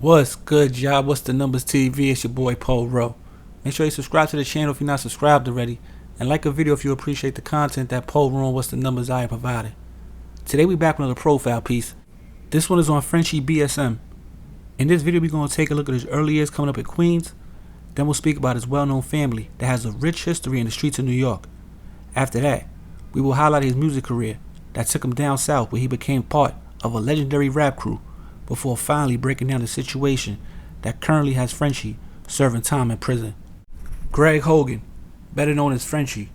What's good, y'all? What's the numbers TV? It's your boy Paul Rowe. Make sure you subscribe to the channel if you're not subscribed already, and like a video if you appreciate the content that Paul Rowe and What's the Numbers I am providing. Today we back with another profile piece. This one is on Frenchie BSM. In this video we're going to take a look at his early years coming up in Queens. Then we'll speak about his well-known family that has a rich history in the streets of New York. After that, we will highlight his music career that took him down south where he became part of a legendary rap crew before finally breaking down the situation that currently has Frenchie serving time in prison. Greg Hogan, better known as Frenchie,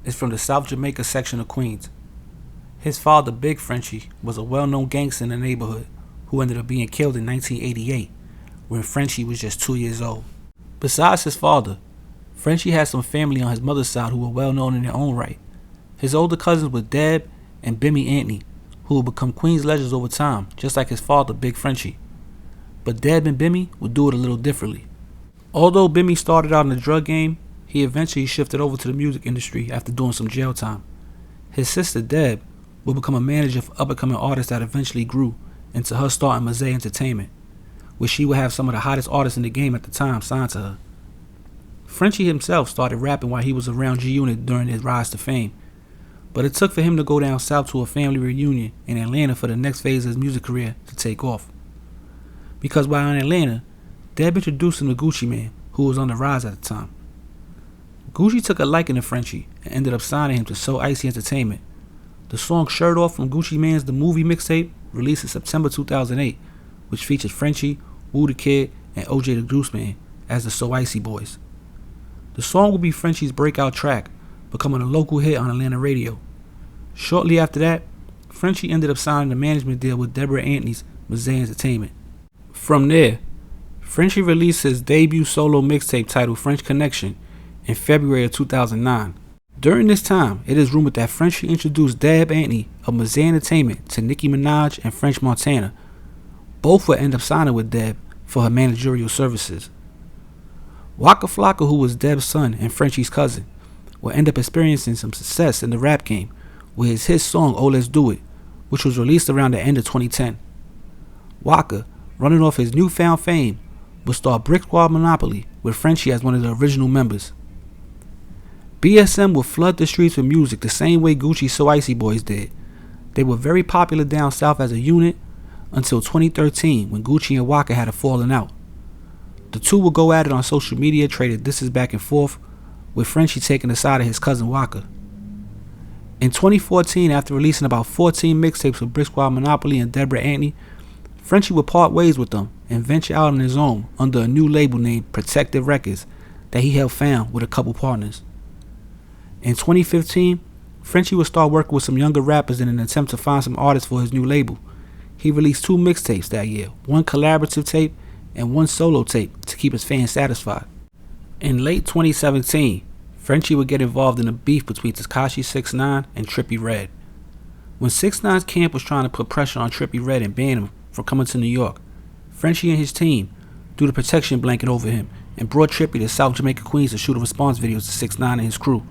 is from the South Jamaica section of Queens. His father, Big Frenchie, was a well-known gangster in the neighborhood who ended up being killed in 1988 when Frenchie was just 2 years old. Besides his father, Frenchie had some family on his mother's side who were well-known in their own right. His older cousins were Deb and Bimmy Anthony, who would become Queens legends over time, just like his father, Big Frenchie. But Deb and Bimmy would do it a little differently. Although Bimmy started out in the drug game, he eventually shifted over to the music industry after doing some jail time. His sister Deb would become a manager for up-and-coming artists that eventually grew into her starting Mosaic Entertainment, where she would have some of the hottest artists in the game at the time signed to her. Frenchie himself started rapping while he was around G-Unit during his rise to fame, but it took for him to go down south to a family reunion in Atlanta for the next phase of his music career to take off. Because while in Atlanta, Deb introduced him to Gucci Mane, who was on the rise at the time. Gucci took a liking to Frenchie and ended up signing him to So Icy Entertainment. The song Shirt Off from Gucci Mane's The Movie mixtape released in September 2008, which featured Frenchie, Woo the Kid, and OJ the Juice Man as the So Icy Boys. The song would be Frenchie's breakout track, becoming a local hit on Atlanta radio. Shortly after that, Frenchie ended up signing a management deal with Deborah Anthony's Mosaic Entertainment. From there, Frenchie released his debut solo mixtape titled French Connection in February of 2009. During this time, it is rumored that Frenchie introduced Deb Anthony of Mosaic Entertainment to Nicki Minaj and French Montana. Both would end up signing with Deb for her managerial services. Waka Flocka, who was Deb's son and Frenchie's cousin, will end up experiencing some success in the rap game with his hit song Oh Let's Do It, which was released around the end of 2010. Waka, running off his newfound fame, would start Brick Squad Monopoly with Frenchie as one of the original members. BSM would flood the streets with music the same way Gucci's So Icy Boys did. They were very popular down south as a unit until 2013 when Gucci and Waka had a falling out. The two would go at it on social media, traded disses back and forth, with Frenchie taking the side of his cousin Waka. In 2014, after releasing about 14 mixtapes with Brick Squad Monopoly and Deborah Anthony, Frenchie would part ways with them and venture out on his own under a new label named Protective Records that he helped found with a couple partners. In 2015, Frenchie would start working with some younger rappers in an attempt to find some artists for his new label. He released 2 mixtapes that year, one collaborative tape and one solo tape to keep his fans satisfied. In late 2017, Frenchie would get involved in a beef between Tekashi 6ix9ine and Trippie Redd. When 6ix9ine's camp was trying to put pressure on Trippie Redd and ban him from coming to New York, Frenchie and his team threw the protection blanket over him and brought Trippie to South Jamaica, Queens to shoot a response videos to 6ix9ine and his crew.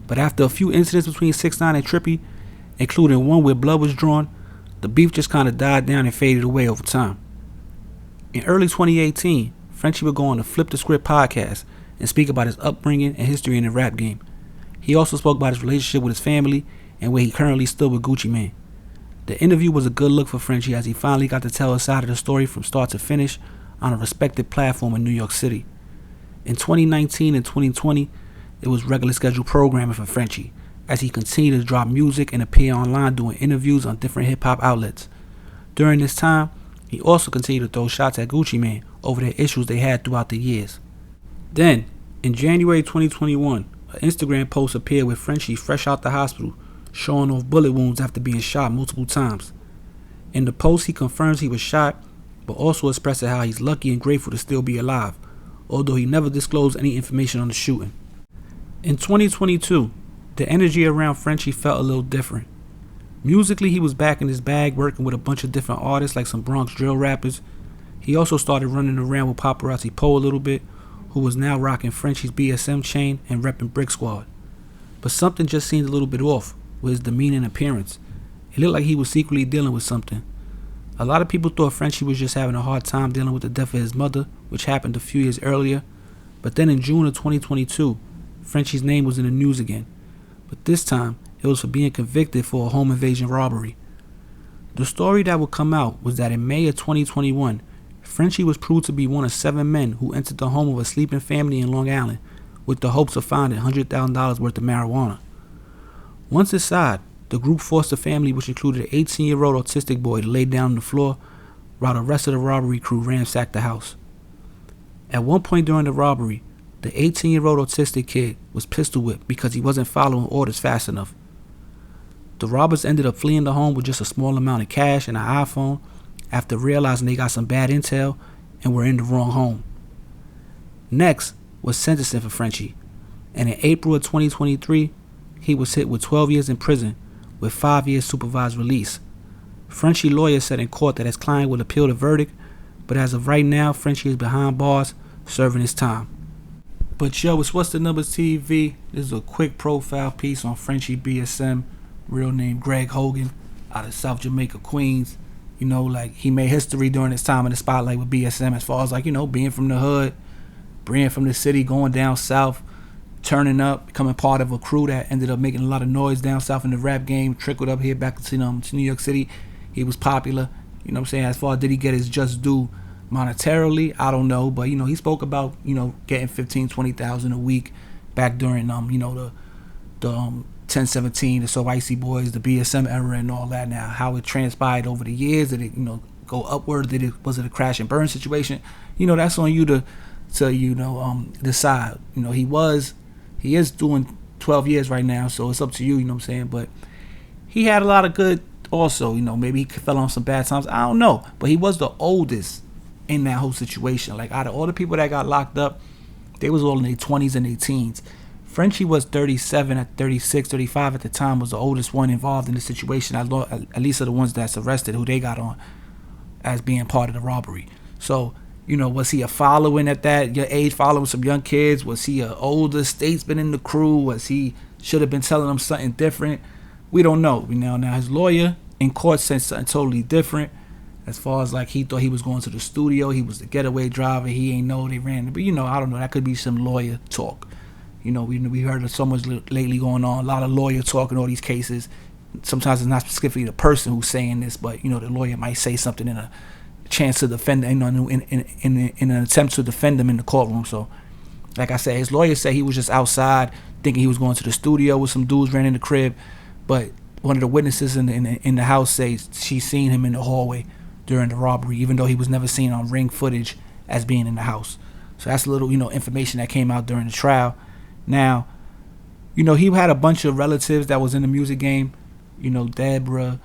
But after a few incidents between 6ix9ine and Trippie, including one where blood was drawn, the beef just kind of died down and faded away over time. In early 2018, Frenchie would go on the Flip the Script podcast and speak about his upbringing and history in the rap game. He also spoke about his relationship with his family and where he currently stood with Gucci Mane. The interview was a good look for Frenchie as he finally got to tell his side of the story from start to finish on a respected platform in New York City. In 2019 and 2020, it was regular scheduled programming for Frenchie as he continued to drop music and appear online doing interviews on different hip-hop outlets. During this time, he also continued to throw shots at Gucci Mane over the issues they had throughout the years. Then, in January 2021, an Instagram post appeared with Frenchie fresh out the hospital, showing off bullet wounds after being shot multiple times. In the post, he confirms he was shot, but also expresses how he's lucky and grateful to still be alive, although he never disclosed any information on the shooting. In 2022, the energy around Frenchie felt a little different. Musically, he was back in his bag working with a bunch of different artists like some Bronx drill rappers. He also started running around with Paparazzi Poe a little bit, who was now rocking Frenchie's BSM chain and repping Brick Squad. But something just seemed a little bit off with his demeanor and appearance. It looked like he was secretly dealing with something. A lot of people thought Frenchie was just having a hard time dealing with the death of his mother, which happened a few years earlier. But then in June of 2022, Frenchie's name was in the news again. But this time, it was for being convicted for a home invasion robbery. The story that would come out was that in May of 2021, Frenchie was proved to be one of 7 men who entered the home of a sleeping family in Long Island with the hopes of finding $100,000 worth of marijuana. Once inside, the group forced the family, which included an 18-year-old autistic boy, to lay down on the floor while the rest of the robbery crew ransacked the house. At one point during the robbery, the 18-year-old autistic kid was pistol whipped because he wasn't following orders fast enough. The robbers ended up fleeing the home with just a small amount of cash and an iPhone after realizing they got some bad intel and were in the wrong home. Next was sentencing for Frenchie, and in April of 2023, he was hit with 12 years in prison with 5 years supervised release. Frenchie lawyer said in court that his client would appeal the verdict, but as of right now, Frenchie is behind bars serving his time. But yo, it's What's the Numbers TV. This is a quick profile piece on Frenchie BSM, real name Greg Hogan, out of South Jamaica, Queens. You know, like, he made history during his time in the spotlight with BSM as far as, like, you know, being from the hood, being from the city, going down south, turning up, becoming part of a crew that ended up making a lot of noise down south in the rap game, trickled up here back to New York City. He was popular, you know what I'm saying? As far as did he get his just due monetarily, I don't know, but, you know, he spoke about, you know, getting 15, 20,000 a week back during, you know, the 1017, the So Icy Boys, the BSM era and all that. Now, how it transpired over the years, did it, you know, go upward? Was it a crash and burn situation? You know, that's on you to you know, decide. You know, he is doing 12 years right now, so it's up to you, you know what I'm saying? But he had a lot of good also, you know, maybe he fell on some bad times, I don't know. But he was the oldest in that whole situation. Like, out of all the people that got locked up, they was all in their 20s and their teens. Frenchie was 37 at 36, 35 at the time, was the oldest one involved in the situation, at least of the ones that's arrested, who they got on as being part of the robbery. So, you know, was he a following at that your age, following some young kids? Was he an older statesman in the crew? Was he should have been telling them something different? We don't know. You know, now his lawyer in court said something totally different. As far as, like, he thought he was going to the studio, he was the getaway driver, he ain't know they ran. But, you know, I don't know. That could be some lawyer talk. You know, we heard of so much lately going on. A lot of lawyer talk in all these cases. Sometimes it's not specifically the person who's saying this, but, you know, the lawyer might say something in a chance to defend, you know, in an attempt to defend them in the courtroom. So, like I said, his lawyer said he was just outside thinking he was going to the studio with some dudes ran in the crib, but one of the witnesses in the house says she seen him in the hallway during the robbery, even though he was never seen on ring footage as being in the house. So that's a little, you know, information that came out during the trial. Now, you know, he had a bunch of relatives that was in the music game, you know, Deborah,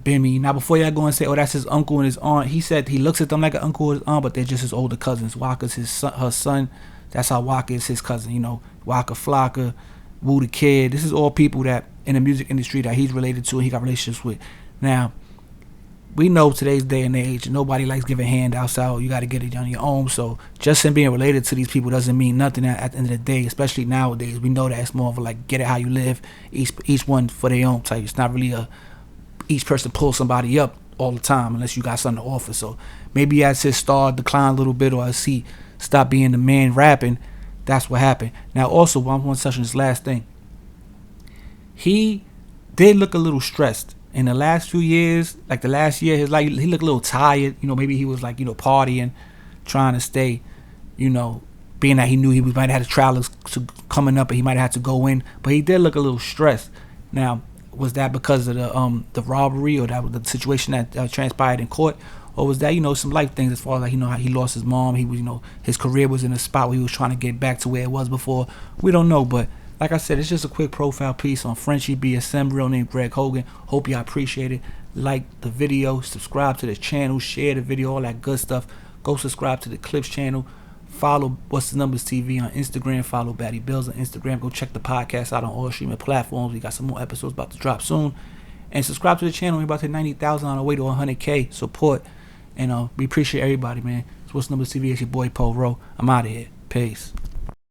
Bimmy. Now, before y'all go and say, oh, that's his uncle and his aunt, he said he looks at them like an uncle or his aunt, but they're just his older cousins. Waka's her son. That's how Waka is his cousin, you know. Waka Flocka, Woo the Kid. This is all people that in the music industry that he's related to and he got relationships with. Now, we know today's day and age, nobody likes giving handouts out. You got to get it on your own. So just him being related to these people doesn't mean nothing at the end of the day, especially nowadays. We know that it's more of a, like, get it how you live, each one for their own type. It's not really each person pulls somebody up all the time unless you got something to offer. So maybe as his star declined a little bit, or as he stopped being the man rapping, that's what happened. Now, also, I want to touch on this last thing. He did look a little stressed. In the last few years, like the last year, he looked a little tired. You know, maybe he was, like, you know, partying, trying to stay, you know, being that he knew he might have had a trial coming up and he might have had to go in. But he did look a little stressed. Now, was that because of the robbery, or that was the situation that transpired in court? Or was that, you know, some life things as far as, like, you know, how he lost his mom? He was, you know, his career was in a spot where he was trying to get back to where it was before. We don't know, but like I said, it's just a quick profile piece on Frenchie BSM, real name Greg Hogan. Hope y'all appreciate it. Like the video, subscribe to the channel, share the video, all that good stuff. Go subscribe to the Clips channel. Follow What's the Numbers TV on Instagram. Follow Batty Bills on Instagram. Go check the podcast out on all streaming platforms. We got some more episodes about to drop soon. And subscribe to the channel. We're about to hit 90,000 on our way to 100K support. And we appreciate everybody, man. It's What's the Numbers TV. It's your boy, Paul Rowe. I'm out of here. Peace.